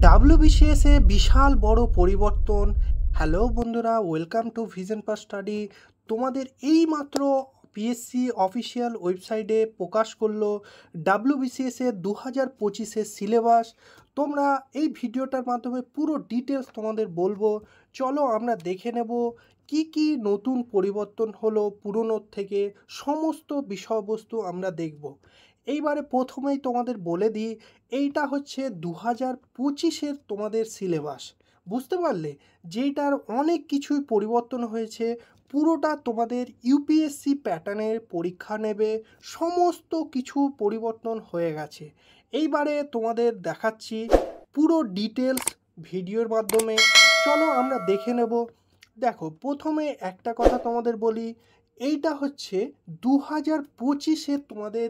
WBCS এ বিশাল বড় পরিবর্তন। Hello বন্ধুরা, welcome to vision pass study. তোমাদের এই মাত্র পিএসসি অফিসিয়াল ওয়েবসাইটে প্রকাশ করলো ডাব্লিউবিসিএস এর 2025-এর সিলেবাস। তোমরা এই ভিডিওটার মাধ্যমে পুরো ডিটেলস তোমাদের বলবো। চলো আমরা দেখে নেব কি কি নতুন পরিবর্তন হলো পুরনোর থেকে, সমস্ত বিষয়বস্তু আমরা দেখব। এইবারে প্রথমেই তোমাদের বলে দিই, এইটা হচ্ছে 2025-এর তোমাদের সিলেবাস। বুঝতে পারলে, যেইটার অনেক কিছুই পরিবর্তন হয়েছে। পুরোটা তোমাদের ইউপিএসসি প্যাটার্নের পরীক্ষা নেবে, সমস্ত কিছু পরিবর্তন হয়ে গেছে। এইবারে তোমাদের দেখাচ্ছি পুরো ডিটেলস ভিডিওর মাধ্যমে। চলো আমরা দেখে নেব। দেখো, প্রথমে একটা কথা তোমাদের বলি, এইটা হচ্ছে 2025-এর তোমাদের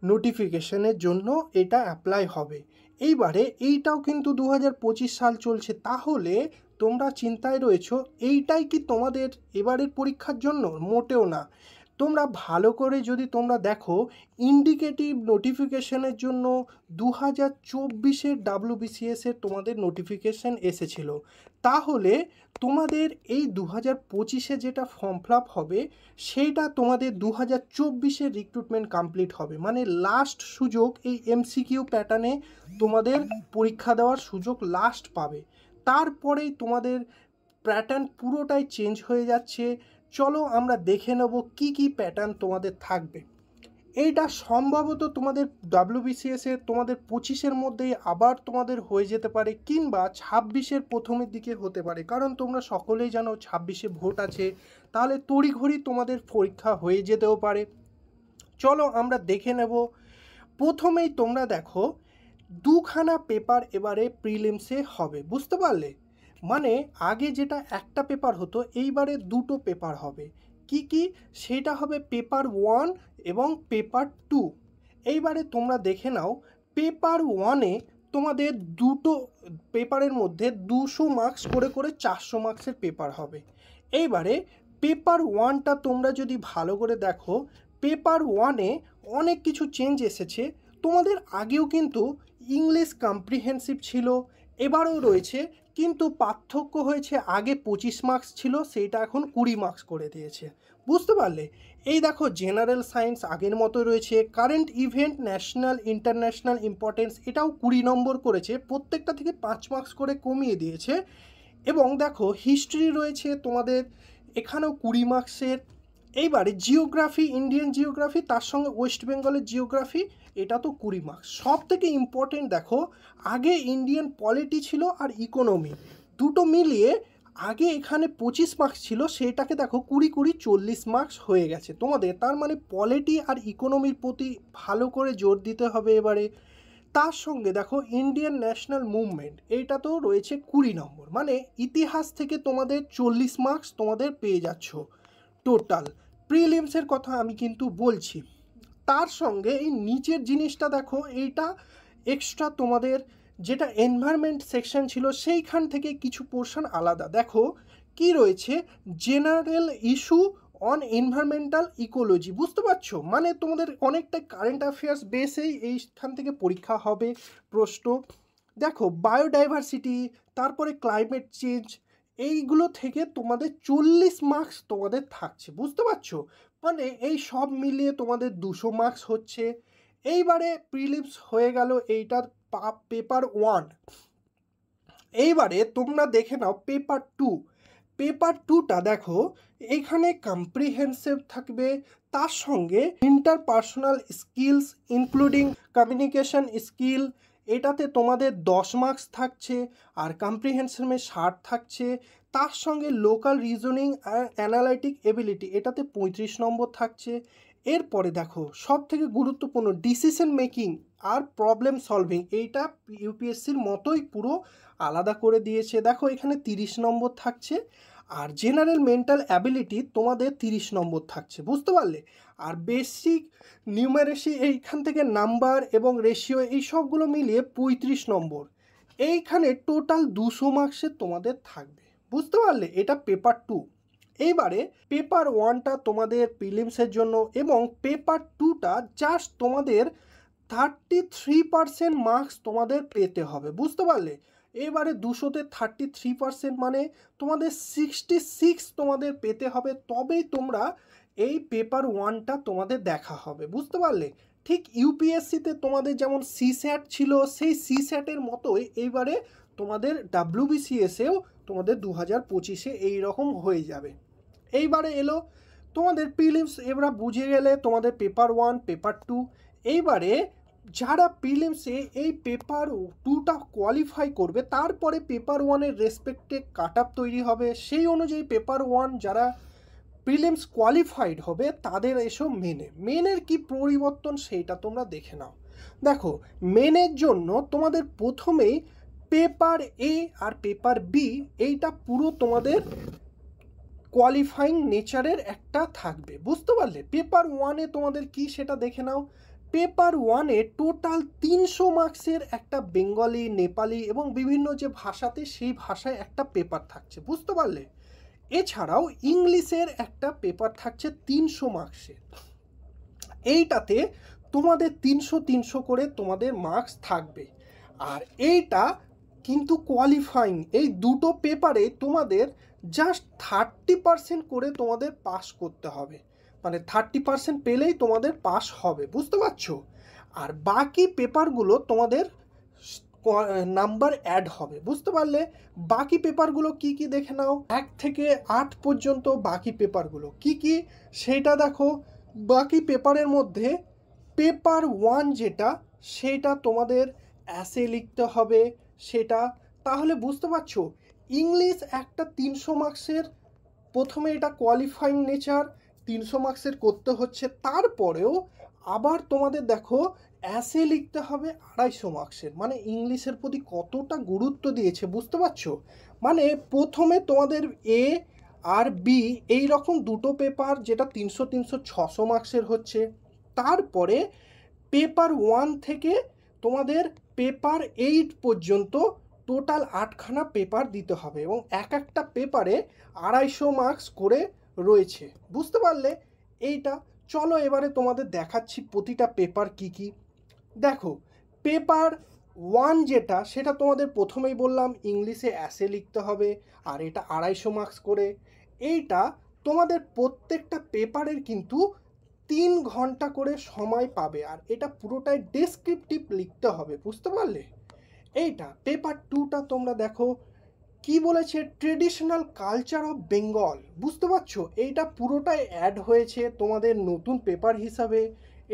নোটিফিকেশনের জন্য এটা অ্যাপ্লাই হবে। এইবারে এইটাও কিন্তু 2025 সাল চলছে, তাহলে তোমরা চিন্তায় রয়েছো এইটাই কি তোমাদের এবারের পরীক্ষার জন্য? মোটেও না। তোমরা ভালো করে যদি তোমরা দেখো, ইন্ডিকেটিভ নোটিফিকেশনের জন্য 2024-এর ডাব্লিউবিসিএসের তোমাদের নোটিফিকেশন এসেছিল। তাহলে তোমাদের এই 2025-এ যেটা ফর্ম ফিল আপ হবে, সেইটা তোমাদের 2024-এর রিক্রুটমেন্ট কমপ্লিট হবে। মানে লাস্ট সুযোগ, এই এমসিকিউ প্যাটার্নে তোমাদের পরীক্ষা দেওয়ার সুযোগ লাস্ট পাবে। তারপরেই তোমাদের প্যাটার্ন পুরোটাই চেঞ্জ হয়ে যাচ্ছে। চলো আমরা দেখে নেব কি কি প্যাটার্ন তোমাদের থাকবে। এইটা সম্ভবত তোমাদের ডাব্লিউবিসিএসের তোমাদের 25-এর মধ্যেই আবার তোমাদের হয়ে যেতে পারে, কিংবা 26-এর প্রথমের দিকে হতে পারে। কারণ তোমরা সকলেই জানো 26-এ ভোট আছে, তাহলে তড়িঘড়ি তোমাদের পরীক্ষা হয়ে যেতেও পারে। চলো আমরা দেখে নেব। প্রথমেই তোমরা দেখো, দুখানা পেপার এবারে প্রিলিমসে হবে। বুঝতে পারলে, মানে আগে যেটা একটা পেপার হতো, এইবারে দুটো পেপার হবে। কি কি? সেটা হবে পেপার 1 এবং পেপার 2। এইবারে তোমরা দেখে নাও, পেপার 1-এ তোমাদের দুটো পেপারের মধ্যে 200 মার্কস করে করে 400 মার্কসের পেপার হবে। এইবারে পেপার 1টা তোমরা যদি ভালো করে দেখো, পেপার 1-এ অনেক কিছু চেঞ্জ এসেছে। তোমাদের আগেও কিন্তু ইংলিশ কম্প্রিহেন্সিভ ছিল, এবারেও রয়েছে, কিন্তু পার্থক্য হয়েছে, আগে 25 মার্কস ছিল, সেইটা এখন 20 মার্কস করে দিয়েছে। বুঝতে পারলে? এই দেখো, জেনারেল সায়েন্স আগের মতো রয়েছে। Current event, national international importance, এটাও 20 নম্বর করেছে, প্রত্যেকটা থেকে 5 মার্কস করে কমিয়ে দিয়েছে। এবং দেখো, হিস্ট্রি রয়েছে তোমাদের এখানেও 20 মার্কসের। এইবারে জিওগ্রাফি, ইন্ডিয়ান জিওগ্রাফি, তার সঙ্গে ওয়েস্ট বেঙ্গলের জিওগ্রাফি, এটা তো 20 মার্কস। সব থেকে ইম্পর্টেন্ট দেখো, আগে ইন্ডিয়ান পলিটি ছিল আর ইকোনমি, দুটো মিলিয়ে আগে এখানে 25 মার্কস ছিল, সেটাকে দেখো 20 40 মার্কস হয়ে গেছে তোমাদের। তার মানে পলিটি আর ইকোনমির প্রতি ভালো করে জোর দিতে হবে এবারে। তার সঙ্গে দেখো, ইন্ডিয়ান ন্যাশনাল মুভমেন্ট, এইটা তো রয়েছে 20 নম্বর, মানে ইতিহাস থেকে তোমাদের 40 মার্কস তোমাদের পেয়ে যাচ্ছ টোটাল। প্রিলিমসের কথা আমি কিন্তু বলছি। তার সঙ্গে এই নিচের জিনিসটা দেখো, এইটা এক্সট্রা তোমাদের যেটা এনভায়রনমেন্ট সেকশন ছিল, সেইখান থেকে কিছু পোর্শন আলাদা। দেখো কি রয়েছে, general issue on environmental ecology. বুঝতে পারছো? মানে তোমাদের অনেকটা কারেন্ট অ্যাফেয়ার্স বেসেই এইখান থেকে পরীক্ষা হবে প্রশ্ন। দেখো, বায়োডাইভার্সিটি, তারপরে ক্লাইমেট চেঞ্জ, এইগুলো থেকে তোমাদের 40 মার্কস তোমাদের থাকছে। বুঝতে পারছো? মানে এই সব মিলিয়ে তোমাদের 200 মার্কস হচ্ছে। এইবারে প্রিলিমস হয়ে গেল এইটার পেপার 1। এইবারে তোমরা দেখে নাও পেপার 2। পেপার 2টা দেখো, এখানে কম্প্রিহেন্সিভ থাকবে, তার সঙ্গে interpersonal skills including communication skill, এটাতে তোমাদের 10 মার্কস থাকছে, আর কম্প্রিহেনশনে 60 থাকছে। তার সঙ্গে লোকাল রিজনিং আর অ্যানালাইটিক এবিলিটি, এটাতে 35 নম্বর থাকছে। এরপরে দেখো, সব থেকে গুরুত্বপূর্ণ ডিসিশন মেকিং আর প্রবলেম সলভিং, এইটা ইউপিএসসির মতোই পুরো আলাদা করে দিয়েছে। দেখো, এখানে 30 নম্বর থাকছে। আর জেনারেল মেন্টাল অ্যাবিলিটি তোমাদের 30 নম্বর থাকছে। বুঝতে পারলে? আর বেসিক নিউমারেসি, এইখান থেকে নাম্বার এবং রেশিও, এই সবগুলো মিলিয়ে 35 নম্বর। এইখানে টোটাল 200 মার্কসের তোমাদের থাকবে। বুঝতে পারলে? এটা পেপার 2। এইবারে পেপার 1টা তোমাদের প্রিলিমসের জন্য, এবং পেপার 2টা জাস্ট তোমাদের 33% মার্কস তোমাদের পেতে হবে, বুঝতে পারলে? এবারে 200তে 33% মানে তোমাদের 66 তোমাদের পেতে হবে, তবেই তোমরা এই পেপার 1টা তোমাদের দেখা হবে, বুঝতে পারলে? ঠিক ইউপিএসসিতে তোমাদের যেমন সিস্যাট ছিল, সেই সিস্যাটের মতোই এইবারে তোমাদের ডাব্লিউবিসিএসেও তোমাদের 2025-এ এইরকম হয়ে যাবে। এইবারে এলো তোমাদের প্রিলিমস, এবার বুঝে গেলে তোমাদের পেপার 1 পেপার 2। এইবারে যারা প্রিলিমসে এই পেপার 2টা কোয়ালিফাই করবে, তারপরে পেপার 1-এর রেসপেক্টে কাট আপ তৈরি হবে, সেই অনুযায়ী পেপার 1 যারা প্রিলিমস কোয়ালিফাইড হবে তাদের এসব মেনের কি পরিবর্তন সেইটা তোমরা দেখে নাও। দেখো, মেনের জন্য তোমাদের প্রথমেই পেপার এ আর পেপার বি এইটা পুরো তোমাদের কোয়ালিফাইং নেচারের একটা থাকবে, বুঝতে পারলে? পেপার 1-এ তোমাদের কি সেটা দেখে নাও। পেপার 1-এ টোটাল 300 মার্কসের একটা বেঙ্গলি, নেপালি এবং বিভিন্ন যে ভাষাতে সেই ভাষায় একটা পেপার থাকছে, বুঝতে পারলে? এছাড়াও ইংলিশের একটা পেপার থাকছে 300 মার্কসের। এইটাতে তোমাদের 300 করে তোমাদের মার্কস থাকবে। আর এইটা কিন্তু কোয়ালিফাইং, এই দুটো পেপারে তোমাদের জাস্ট 30% করে তোমাদের পাস করতে হবে, মানে 30% পেলেই তোমাদের পাস হবে, বুঝতে পারছো? আর বাকি পেপারগুলো তোমাদের নাম্বার অ্যাড হবে, বুঝতে পারলে? বাকি পেপারগুলো কি কি দেখে নাও। 1 থেকে 8 পর্যন্ত বাকি পেপারগুলো কি কি সেটা দেখো। বাকি পেপারের মধ্যে পেপার 1 যেটা, সেটা তোমাদের অ্যাসে লিখতে হবে সেটা, তাহলে বুঝতে পারছো? ইংলিশ একটা 300 মার্কসের, প্রথমে এটা কোয়ালিফাইং নেচার 300 মার্কসের করতে হচ্ছে, তারপরেও আবার তোমাদের দেখো অ্যাসে লিখতে হবে 250 মার্কসের। মানে ইংলিশের প্রতি কতটা গুরুত্ব দিয়েছে, বুঝতে পারছো? মানে প্রথমে তোমাদের এ আর বি এই রকম দুটো পেপার, যেটা 300 300 600 মার্কসের হচ্ছে। তারপরে পেপার 1 থেকে তোমাদের পেপার 8 পর্যন্ত টোটাল 8খানা পেপার দিতে হবে, এবং এক একটা পেপারে 250 মার্কস করে রয়েছে, বুঝতে পারলে? এইটা চলো এবারে তোমাদের দেখাচ্ছি প্রতিটা পেপার কি কি। দেখো, পেপার 1 যেটা, সেটা তোমাদের প্রথমেই বললাম ইংলিশে অ্যাসে লিখতে হবে, আর এটা 250 মার্কস করে। এইটা তোমাদের প্রত্যেকটা পেপারের কিন্তু 3 ঘন্টা করে সময় পাবে, আর এটা পুরোটাই ডেসক্রিপটিভ লিখতে হবে, বুঝতে পারলে? এইটা পেপার 2টা তোমরা দেখো কি বলেছে, ট্রেডিশনাল কালচার অফ বেঙ্গল, বুঝতে পারছো? এইটা পুরোটাই অ্যাড হয়েছে তোমাদের নতুন পেপার হিসাবে,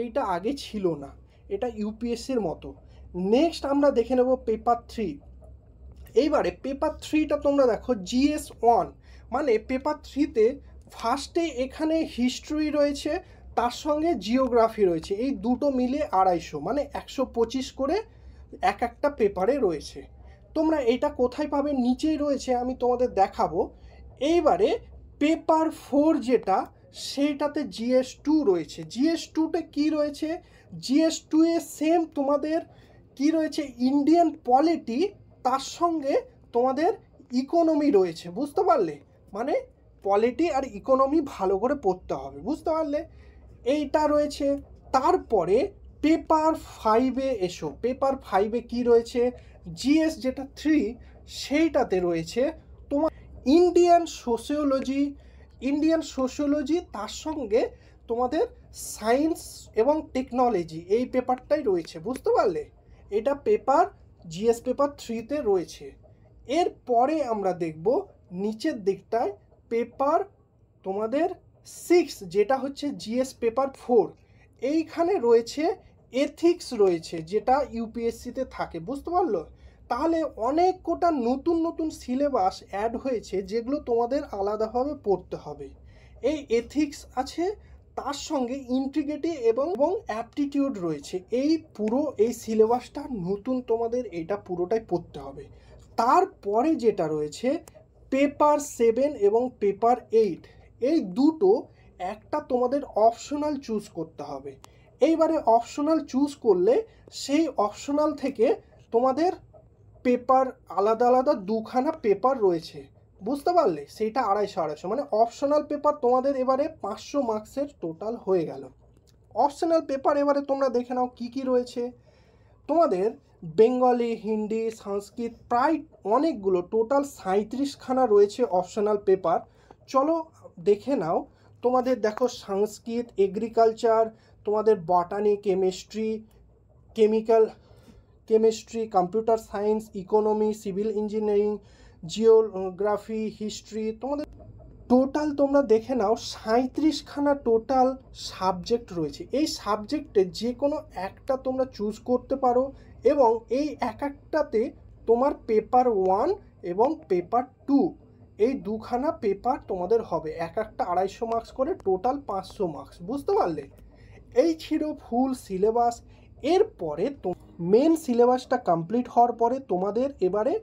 এইটা আগে ছিল না, এটা ইউপিএসসির মতো। নেক্সট আমরা দেখে নেব পেপার 3। এইবারে পেপার 3টা তোমরা দেখো জিএস 1, মানে পেপার 3তে ফার্স্টে এখানে হিস্ট্রি রয়েছে, তার সঙ্গে জিওগ্রাফি রয়েছে, এই দুটো মিলে 250, মানে 125 করে এক একটা পেপারে রয়েছে। তোমরা এটা কোথায় পাবে, নিচেই রয়েছে, আমি তোমাদের দেখাবো। এইবারে পেপার 4 যেটা, সেইটাতে জিএস 2 রয়েছে। জিএস 2তে কি রয়েছে, জিএস 2-এ সেম তোমাদের কি রয়েছে, ইন্ডিয়ান পলিটি, তার সঙ্গে তোমাদের ইকোনমি রয়েছে, বুঝতে পারলে? মানে পলিটি আর ইকোনমি ভালো করে পড়তে হবে, বুঝতে পারলে? এইটা রয়েছে। তারপরে পেপার 5-এ এসো। পেপার 5-এ কি রয়েছে, জিএস যেটা 3, সেইটাতে রয়েছে তোমার ইন্ডিয়ান সোশিওলজি, তার সঙ্গে তোমাদের সায়েন্স এবং টেকনোলজি, এই পেপারটাই রয়েছে, বুঝতে পারলে? এটা পেপার জিএস পেপার 3-তে রয়েছে। এরপরে আমরা দেখব নিচের দিকটায় পেপার তোমাদের 6, যেটা হচ্ছে জিএস পেপার 4। এইখানে রয়েছে এথিক্স রয়েছে, যেটা ইউপিএসসিতে থাকে, বুঝতে পারলো? তাহলে অনেক কোটা নতুন নতুন সিলেবাস অ্যাড হয়েছে, যেগুলো তোমাদের আলাদাভাবে পড়তে হবে। এই এথিক্স আছে, তার সঙ্গে ইন্টিগ্রিটি এবং অ্যাপটিটিউড রয়েছে। এই পুরো এই সিলেবাসটা নতুন, তোমাদের এটা পুরোটাই পড়তে হবে। তারপরে যেটা রয়েছে পেপার 7 এবং পেপার 8, এই দুটো একটা তোমাদের অপশনাল চুজ করতে হবে। এইবারে অপশনাল চুজ করলে সেই অপশনাল থেকে তোমাদের পেপার আলাদা আলাদা দুখানা পেপার রয়েছে, বুঝতে পারলে? সেইটা 250 মানে অপশনাল পেপার তোমাদের এবারে 500 মার্কসের টোটাল হয়ে গেল। অপশনাল পেপার এবারে তোমরা দেখে নাও কি কি রয়েছে। তোমাদের বেঙ্গলি, হিন্দি, সংস্কৃত প্রায় অনেকগুলো, টোটাল 37খানা রয়েছে অপশনাল পেপার। চলো দেখে নাও। তোমাদের দেখো সংস্কৃত, এগ্রিকালচার, তোমাদের বটানি, chemistry, computer science, economy, civil engineering, geography, history, তোমাদের টোটাল তোমরা দেখে নাও 37খানা টোটাল সাবজেক্ট রয়েছে। এই সাবজেক্টে যে কোনো একটা তোমরা চুজ করতে পারো এবং এই এক একটাতে তোমার পেপার 1 এবং পেপার 2 এই দুখানা পেপার তোমাদের হবে, এক একটা 250 মার্কস করে, টোটাল 500 মার্কস। বুঝতে পারলে? এই ছিল ফুল সিলেবাস। এরপরে মেন সিলেবাসটা কমপ্লিট হওয়ার পরে তোমাদের এবারে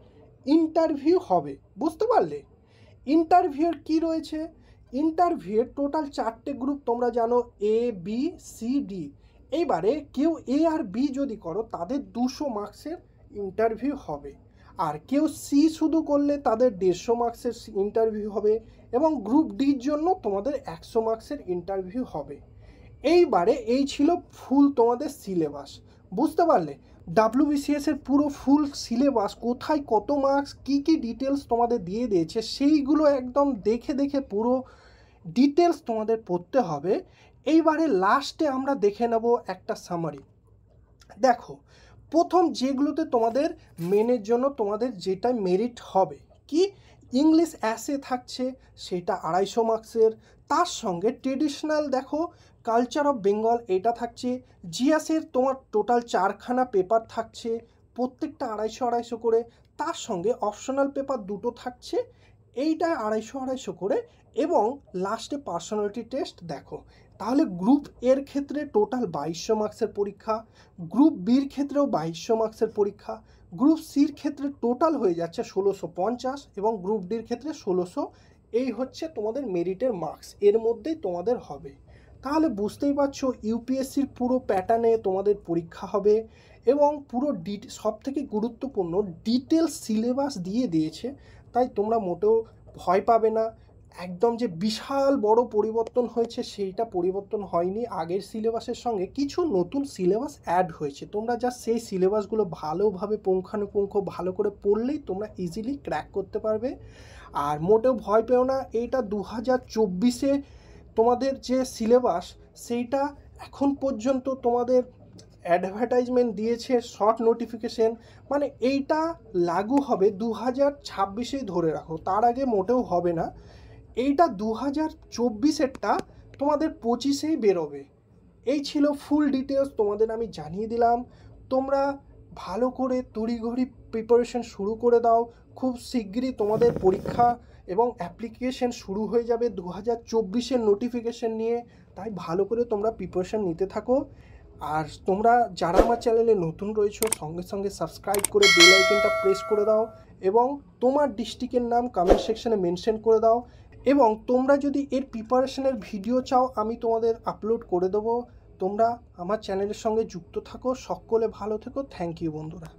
ইন্টারভিউ হবে। বুঝতে পারলে? ইন্টারভিউর কি রয়েছে? ইন্টারভিউয়ের টোটাল 4টে গ্রুপ তোমরা জানো, A, B, C, D। এইবারে কেউ A আর B যদি করো তাদের 200 মার্কসের ইন্টারভিউ হবে, আর কেউ C শুধু করলে তাদের 150 মার্কসের ইন্টারভিউ হবে, এবং গ্রুপ ডির জন্য তোমাদের 100 মার্কসের ইন্টারভিউ হবে। এইবারে এই ছিল ফুল তোমাদের সিলেবাস। বুঝতে পারলে? WBCS এর পুরো ফুল সিলেবাস, কোথায় কত মার্কস, কি কি ডিটেলস তোমাদের দিয়ে দিয়েছে, সেইগুলো একদম দেখে দেখে পুরো ডিটেলস তোমাদের পড়তে হবে। এইবারে লাস্টে আমরা দেখে নেব একটা সামারি। দেখো, প্রথম যেগুলোতে তোমাদের মেনের জন্য তোমাদের যেটা মেরিট হবে, কি ইংলিশ অ্যাসে থাকছে, সেটা 250 মার্কসের। তার সঙ্গে ট্রেডিশনাল দেখো কালচার অফ বেঙ্গল এটা থাকছে। জিএসের তোমার টোটাল 4খানা পেপার থাকছে, প্রত্যেকটা 250 করে। তার সঙ্গে অপশনাল পেপার 2টো থাকছে, এইটা 250 করে। এবং লাস্টে পার্সোনালিটি টেস্ট। দেখো তাহলে গ্রুপ এর ক্ষেত্রে টোটাল 2200 মার্কসের পরীক্ষা, গ্রুপ বির ক্ষেত্রেও 2200 মার্কসের পরীক্ষা, গ্রুপ সির ক্ষেত্রে টোটাল হয়ে যাচ্ছে 1650, এবং গ্রুপ ডির ক্ষেত্রে 1600। এই হচ্ছে তোমাদের মেরিটের মার্কস, এর মধ্যেই তোমাদের হবে। তাহলে বুঝতেই পারছো ইউপিএসসির পুরো প্যাটার্নে তোমাদের পরীক্ষা হবে, এবং পুরো সবথেকে গুরুত্বপূর্ণ ডিটেলস সিলেবাস দিয়ে দিয়েছে। তাই তোমরা মোটেও ভয় পাবে না। একদম যে বিশাল বড় পরিবর্তন হয়েছে সেইটা পরিবর্তন হয়নি, আগের সিলেবাসের সঙ্গে কিছু নতুন সিলেবাস অ্যাড হয়েছে। তোমরা যা সেই সিলেবাসগুলো ভালোভাবে পুঙ্খানুপুঙ্খ ভালো করে পড়লেই তোমরা ইজিলি ক্র্যাক করতে পারবে। আর মোটেও ভয় পেও না, এইটা 2024-এ তোমাদের যে সিলেবাস সেইটা এখন পর্যন্ত তোমাদের অ্যাডভার্টাইজমেন্ট দিয়েছে, শর্ট নোটিফিকেশন, মানে এইটা লাগু হবে 2026-এই ধরে রাখো, তার আগে মোটেও হবে না। এইটা 2024-এরটা তোমাদের 25-এই বেরোবে। এই ছিল ফুল ডিটেলস, তোমাদের আমি জানিয়ে দিলাম। তোমরা ভালো করে তড়িঘড়ি প্রিপারেশন শুরু করে দাও। খুব শিগগিরই তোমাদের পরীক্ষা এবং অ্যাপ্লিকেশন শুরু হয়ে যাবে 2024-এর নোটিফিকেশন নিয়ে। তাই ভালো করে তোমরা প্রিপারেশন নিতে থাকো। আর তোমরা যারা আমার চ্যানেলে নতুন রয়েছো, সঙ্গে সঙ্গে সাবস্ক্রাইব করে বেল আইকনটা প্রেস করে দাও, এবং তোমার ডিস্ট্রিক্টের নাম কমেন্ট সেকশনে মেনশন করে দাও। এবং তোমরা যদি এর প্রিপারেশনের ভিডিও চাও আমি তোমাদের আপলোড করে দেবো। তোমরা আমার চ্যানেলের সঙ্গে যুক্ত থাকো। সকলে ভালো থেকো। থ্যাংক ইউ বন্ধুরা।